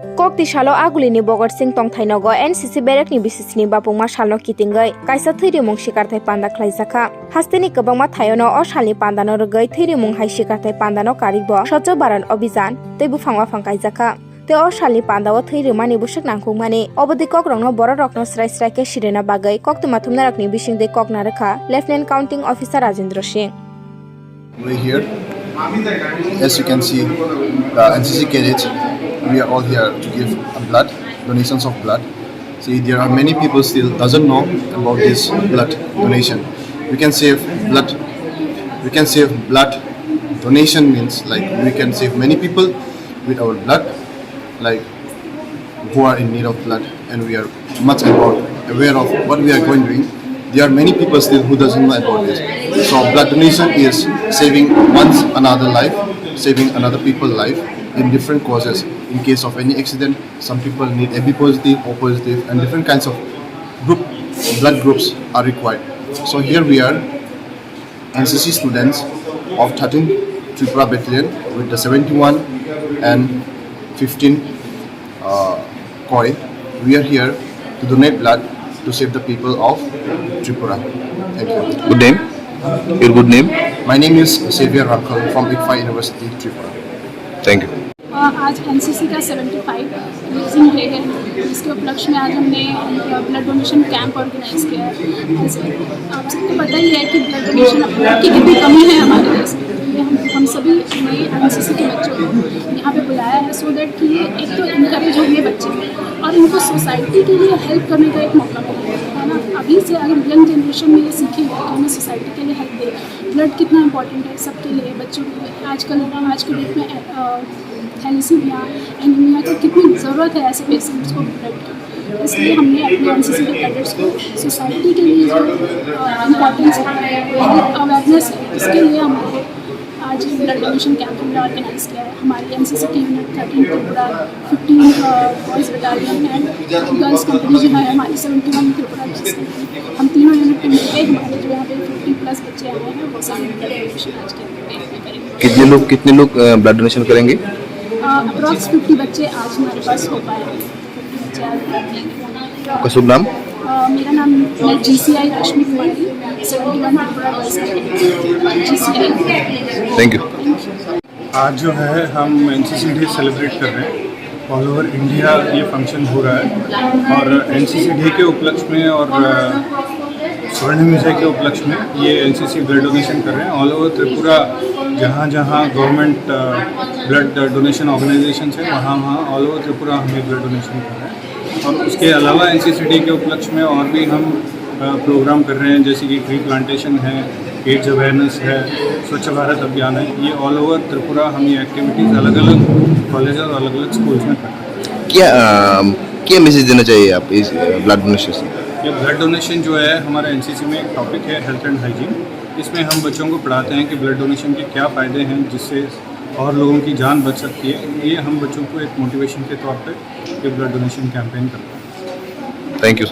Kokti shalo agulini Bogor Singh Tongthainogo NCC Berekni bisisni bapungma shalno kitingai kaisa theirimung shikarthai panda khlaijaka hasteni kwbangma thayono o salni pandano rwgui theirimung hai shikarthai pandano karibo Swachh Bharat Abhijan tei bufangma phangkaijaka tei o salni pandao theirimani busuk nangkhukmani obodi kokrokno bororokno srai ke sirena bagai koktuma thumnarakni bisingdei kokna rakha Lieutenant Counting Officer Rajendra Singh. We're here. As you can see, the NCC cadets, we are all here to give blood, donations of blood. See, there are many people still doesn't know about this blood donation. We can save blood. We can save blood. Donation means like we can save many people with our blood, like who are in need of blood, and we are much aware of what we are going doing. There are many people still who doesn't know about this. So blood donation is saving another life, saving another people's life in different causes. In case of any accident, some people need AB positive, O positive, and different kinds of blood groups are required. So here we are, NCC students of 13th Tripura Battalion with the 71 and 15 COI. We are here to donate blood to save the people of Tripura. Thank you. Good name? Your good name? My name is Xavier Rakhal from Bwkhaktwi University, Tripura. Thank you. आज NCC का 75 using day है, इसके उपलक्ष्य में आज हमने blood donation camp organise किया है। आप सबको पता ही है कि ब्लड डोनेशन की कितनी कमी है हमारे देश में। हम सभी नए एनसीसी के बच्चों को यहाँ पे बुलाया है सो दैट कि एक तो इनकरेज हो गए बच्चे और इनको सोसाइटी के लिए हेल्प करने का एक मौका मिला है ना। अभी से अगर यंग जनरेशन में ये सीखेंगे कि हमें सोसाइटी के लिए हेल्प दे, ब्लड कितना इंपॉर्टेंट है सबके लिए, बच्चों के लिए। आज के डेट में थैलेसीमिया, एनीमिया की कितनी ज़रूरत है ऐसे पेशेंट्स को ब्लड की। इसलिए हमने अपने एनसीसी के कैडेट्स को सोसाइटी के लिए जो इम्पोर्टेंस है, अवेयरनेस है, इसके लिए हमने आज ब्लड डोनेशन कैंप हमने ऑर्गेनाइज किया है। हमारी एनसीसी की unit 13 Tripura, 15 boys battalion and girls company जो है हमारी 71 त्रिपुरा। हम तीनों यूनिट के मिलकर हमारे जो यहाँ पे 50+ बच्चे आए हैं वो सभी ब्लड डोनेशन आज के करेंगे। कितने लोग ब्लड डोनेशन करेंगे? अप्रॉक्स 50 बच्चे आज हमारे पास हो पाए हैं। 50 बच्चे आज ब्लड लेंगे। आपका शुभ नाम? मेरा नाम GCI Rashmi Kumari, 71 Tripura GCI। Thank you. आज जो है हम NCC डे सेलिब्रेट कर रहे हैं। ऑल ओवर इंडिया ये फंक्शन हो रहा है और NCC डे के उपलक्ष्य में और स्वर्ण विजय के उपलक्ष्य में ये NCC ब्लड डोनेशन कर रहे हैं। ऑल ओवर त्रिपुरा जहाँ जहाँ गवर्नमेंट ब्लड डोनेशन ऑर्गेनाइजेशन है वहाँ ऑल ओवर त्रिपुरा हम ये ब्लड डोनेशन कर रहे हैं। और उसके अलावा NCC डे के उपलक्ष्य में और भी हम प्रोग्राम कर रहे हैं, जैसे कि ट्री प्लांटेशन है, एड्स अवेयरनेस है, स्वच्छ भारत अभियान है। ये ऑल ओवर त्रिपुरा हम ये एक्टिविटीज़ अलग अलग कॉलेज और अलग अलग स्कूल्स में करते हैं। क्या मैसेज देना चाहिए आप इस ब्लड डोनेशन से? ये ब्लड डोनेशन जो है हमारा NCC में एक टॉपिक है हेल्थ एंड हाइजीन। इसमें हम बच्चों को पढ़ाते हैं कि ब्लड डोनेशन के क्या फ़ायदे हैं, जिससे और लोगों की जान बच सकती है। ये हम बच्चों को एक मोटिवेशन के तौर पे ये ब्लड डोनेशन कैंपेन करते हैं। Thank you sir.